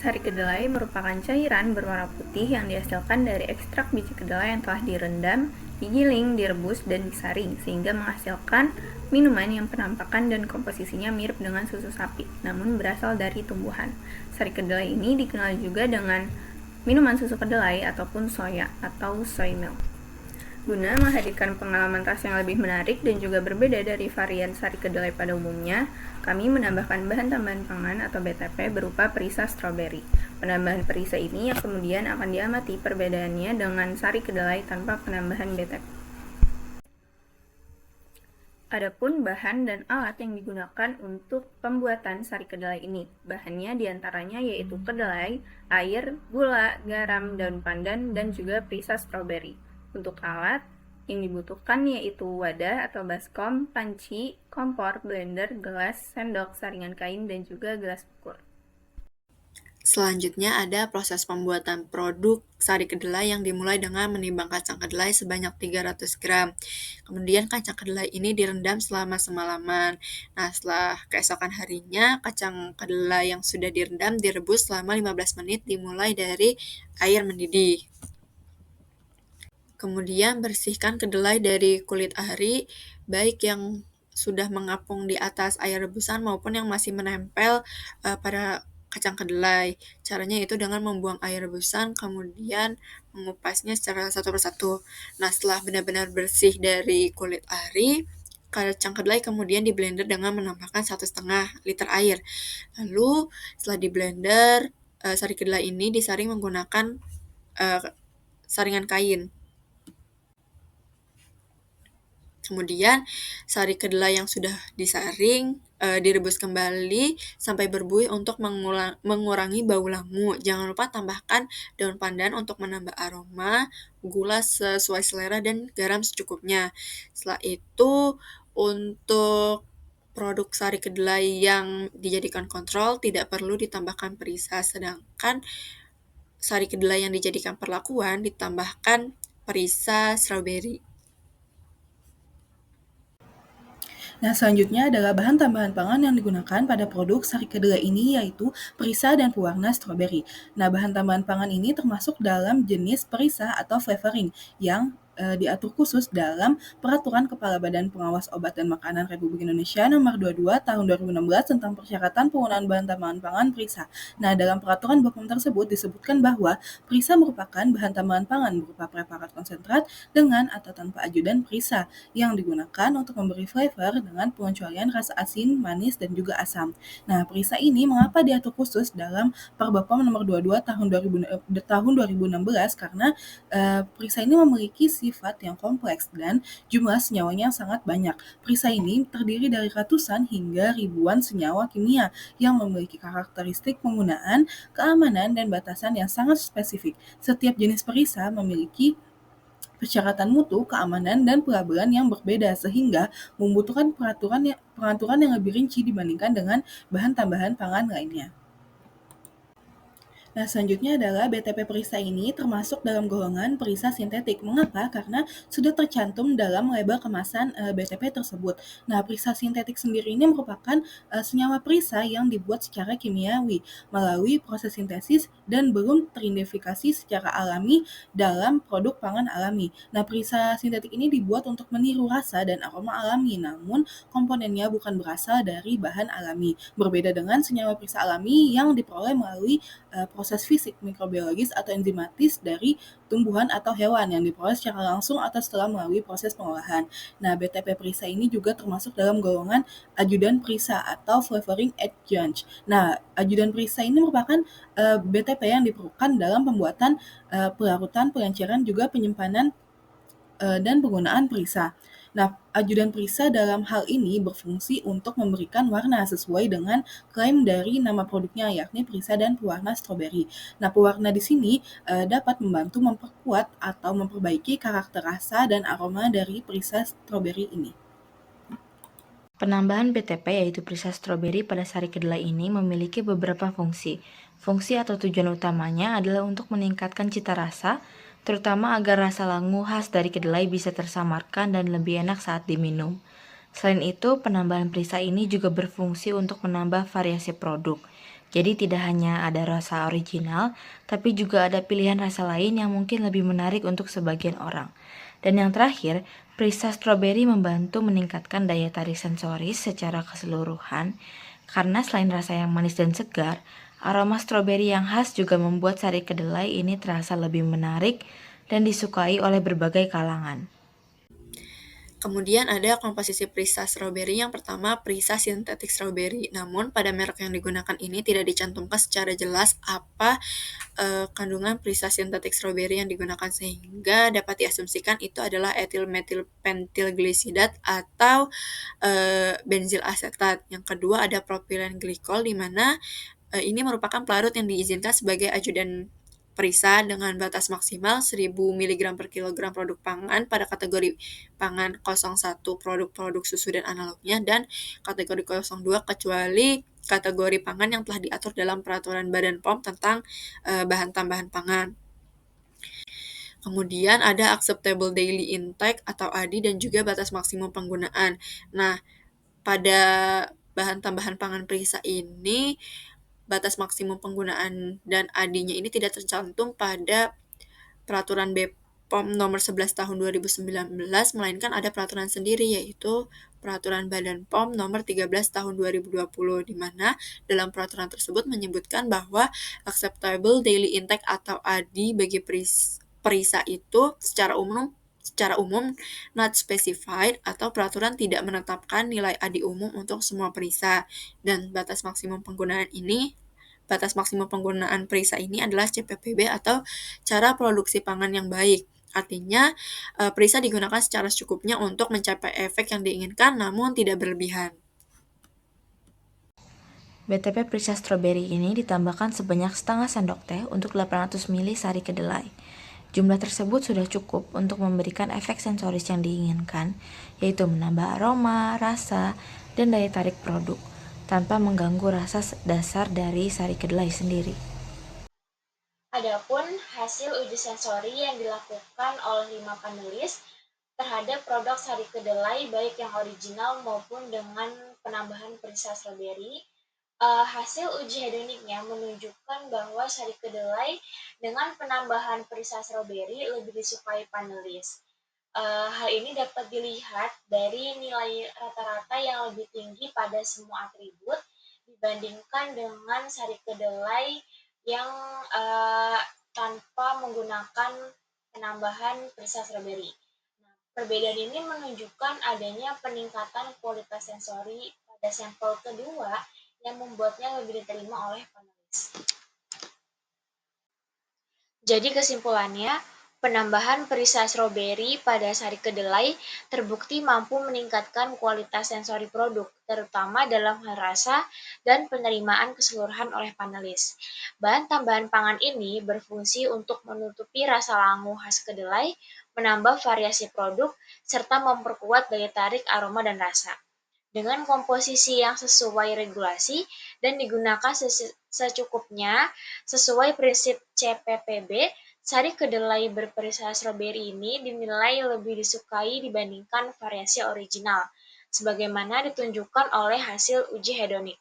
Sari kedelai merupakan cairan berwarna putih yang dihasilkan dari ekstrak biji kedelai yang telah direndam, digiling, direbus, dan disaring, sehingga menghasilkan minuman yang penampakan dan komposisinya mirip dengan susu sapi, namun berasal dari tumbuhan. Sari kedelai ini dikenal juga dengan minuman susu kedelai ataupun soya atau soy milk. Guna menghadirkan pengalaman rasa yang lebih menarik dan juga berbeda dari varian sari kedelai pada umumnya, kami menambahkan bahan tambahan pangan atau BTP berupa perisa stroberi. Penambahan perisa ini yang kemudian akan diamati perbedaannya dengan sari kedelai tanpa penambahan BTP. Adapun bahan dan alat yang digunakan untuk pembuatan sari kedelai ini. Bahannya diantaranya yaitu kedelai, air, gula, garam, daun pandan, dan juga perisa stroberi. Untuk alat yang dibutuhkan yaitu wadah atau baskom, panci, kompor, blender, gelas, sendok, saringan kain, dan juga gelas ukur. Selanjutnya ada proses pembuatan produk sari kedelai yang dimulai dengan menimbang kacang kedelai sebanyak 300 gram. Kemudian kacang kedelai ini direndam selama semalaman. Nah, setelah keesokan harinya, kacang kedelai yang sudah direndam direbus selama 15 menit dimulai dari air mendidih. Kemudian bersihkan kedelai dari kulit ari, baik yang sudah mengapung di atas air rebusan maupun yang masih menempel pada kacang kedelai. Caranya itu dengan membuang air rebusan, kemudian mengupasnya secara satu persatu. Nah, setelah benar-benar bersih dari kulit ari, kacang kedelai kemudian di blender dengan menambahkan 1,5 liter air. Lalu setelah di blender, sari kedelai ini disaring menggunakan saringan kain. Kemudian sari kedelai yang sudah disaring direbus kembali sampai berbuih untuk mengurangi bau langu. Jangan lupa tambahkan daun pandan untuk menambah aroma, gula sesuai selera, dan garam secukupnya. Setelah itu, untuk produk sari kedelai yang dijadikan kontrol tidak perlu ditambahkan perisa, sedangkan sari kedelai yang dijadikan perlakuan ditambahkan perisa stroberi. Nah, selanjutnya adalah bahan tambahan pangan yang digunakan pada produk sari kedelai ini yaitu perisa dan pewarna stroberi. Nah, bahan tambahan pangan ini termasuk dalam jenis perisa atau flavoring yang diatur khusus dalam Peraturan Kepala Badan Pengawas Obat dan Makanan Republik Indonesia Nomor 22 Tahun 2016 tentang persyaratan penggunaan bahan tambahan pangan perisa. Nah, dalam peraturan BPOM tersebut disebutkan bahwa perisa merupakan bahan tambahan pangan berupa preparat konsentrat dengan atau tanpa ajudan perisa yang digunakan untuk memberi flavor dengan pengecualian rasa asin, manis, dan juga asam. Nah, perisa ini mengapa diatur khusus dalam Perbapom Nomor 22 tahun 2016 karena perisa ini memiliki sifat yang kompleks dan jumlah senyawanya sangat banyak. Perisa ini terdiri dari ratusan hingga ribuan senyawa kimia yang memiliki karakteristik penggunaan, keamanan, dan batasan yang sangat spesifik. Setiap jenis perisa memiliki persyaratan mutu, keamanan, dan pelabelan yang berbeda sehingga membutuhkan pengaturan yang lebih rinci dibandingkan dengan bahan tambahan pangan lainnya. Nah, selanjutnya adalah BTP perisa ini termasuk dalam golongan perisa sintetik. Mengapa? Karena sudah tercantum dalam label kemasan BTP tersebut. Nah, perisa sintetik sendiri ini merupakan senyawa perisa yang dibuat secara kimiawi melalui proses sintesis dan belum teridentifikasi secara alami dalam produk pangan alami. Nah, perisa sintetik ini dibuat untuk meniru rasa dan aroma alami, namun komponennya bukan berasal dari bahan alami. Berbeda dengan senyawa perisa alami yang diperoleh melalui proses fisik, mikrobiologis, atau enzimatis dari tumbuhan atau hewan yang diproses secara langsung atau setelah melalui proses pengolahan. Nah, BTP perisa ini juga termasuk dalam golongan ajudan perisa atau flavoring adjunct. Nah, ajudan perisa ini merupakan BTP yang diperlukan dalam pembuatan pelarutan, pengenceran, juga penyimpanan dan penggunaan perisa. Nah, ajudan perisa dalam hal ini berfungsi untuk memberikan warna sesuai dengan klaim dari nama produknya, yakni perisa dan pewarna stroberi. Nah, pewarna di sini dapat membantu memperkuat atau memperbaiki karakter rasa dan aroma dari perisa stroberi ini. Penambahan BTP yaitu perisa stroberi pada sari kedelai ini memiliki beberapa fungsi. Fungsi atau tujuan utamanya adalah untuk meningkatkan cita rasa, terutama agar rasa langu khas dari kedelai bisa tersamarkan dan lebih enak saat diminum. Selain itu, penambahan perisa ini juga berfungsi untuk menambah variasi produk. Jadi tidak hanya ada rasa original, tapi juga ada pilihan rasa lain yang mungkin lebih menarik untuk sebagian orang. Dan yang terakhir, perisa stroberi membantu meningkatkan daya tarik sensoris secara keseluruhan, karena selain rasa yang manis dan segar, aroma stroberi yang khas juga membuat sari kedelai ini terasa lebih menarik dan disukai oleh berbagai kalangan. Kemudian ada komposisi perisa stroberi. Yang pertama, perisa sintetik stroberi. Namun, pada merek yang digunakan ini tidak dicantumkan secara jelas apa kandungan perisa sintetik stroberi yang digunakan, sehingga dapat diasumsikan itu adalah etil metil pentilglisidat atau benzil asetat. Yang kedua ada propilen glikol, di mana ini merupakan pelarut yang diizinkan sebagai ajudan perisa dengan batas maksimal 1000 mg per kilogram produk pangan pada kategori pangan 01 produk-produk susu dan analognya, dan kategori 02 kecuali kategori pangan yang telah diatur dalam peraturan Badan POM tentang bahan tambahan pangan. Kemudian ada acceptable daily intake atau ADI dan juga batas maksimum penggunaan. Nah, pada bahan tambahan pangan perisa ini batas maksimum penggunaan dan AD-nya ini tidak tercantum pada peraturan BPOM nomor 11 tahun 2019, melainkan ada peraturan sendiri, yaitu peraturan Badan POM nomor 13 tahun 2020, di mana dalam peraturan tersebut menyebutkan bahwa acceptable daily intake atau AD bagi perisa itu secara umum not specified atau peraturan tidak menetapkan nilai AD umum untuk semua perisa, dan batas maksimum penggunaan perisa ini adalah CPPB atau cara produksi pangan yang baik. Artinya, perisa digunakan secara secukupnya untuk mencapai efek yang diinginkan namun tidak berlebihan. BTP perisa stroberi ini ditambahkan sebanyak setengah sendok teh untuk 800 ml sari kedelai. Jumlah tersebut sudah cukup untuk memberikan efek sensoris yang diinginkan, yaitu menambah aroma, rasa, dan daya tarik produk, tanpa mengganggu rasa dasar dari sari kedelai sendiri. Adapun hasil uji sensori yang dilakukan oleh 5 panelis terhadap produk sari kedelai baik yang original maupun dengan penambahan perisa stroberi, hasil uji hedoniknya menunjukkan bahwa sari kedelai dengan penambahan perisa stroberi lebih disukai panelis. Hal ini dapat dilihat dari nilai rata-rata yang lebih tinggi pada semua atribut dibandingkan dengan sari kedelai yang tanpa menggunakan penambahan perisa stroberi. Nah, perbedaan ini menunjukkan adanya peningkatan kualitas sensori pada sampel kedua yang membuatnya lebih diterima oleh panelis. Jadi kesimpulannya, penambahan perisa stroberi pada sari kedelai terbukti mampu meningkatkan kualitas sensori produk, terutama dalam hal rasa dan penerimaan keseluruhan oleh panelis. Bahan tambahan pangan ini berfungsi untuk menutupi rasa langu khas kedelai, menambah variasi produk, serta memperkuat daya tarik aroma dan rasa. Dengan komposisi yang sesuai regulasi dan digunakan secukupnya sesuai prinsip CPPB, sari kedelai berperisa stroberi ini dinilai lebih disukai dibandingkan variasi original, sebagaimana ditunjukkan oleh hasil uji hedonik.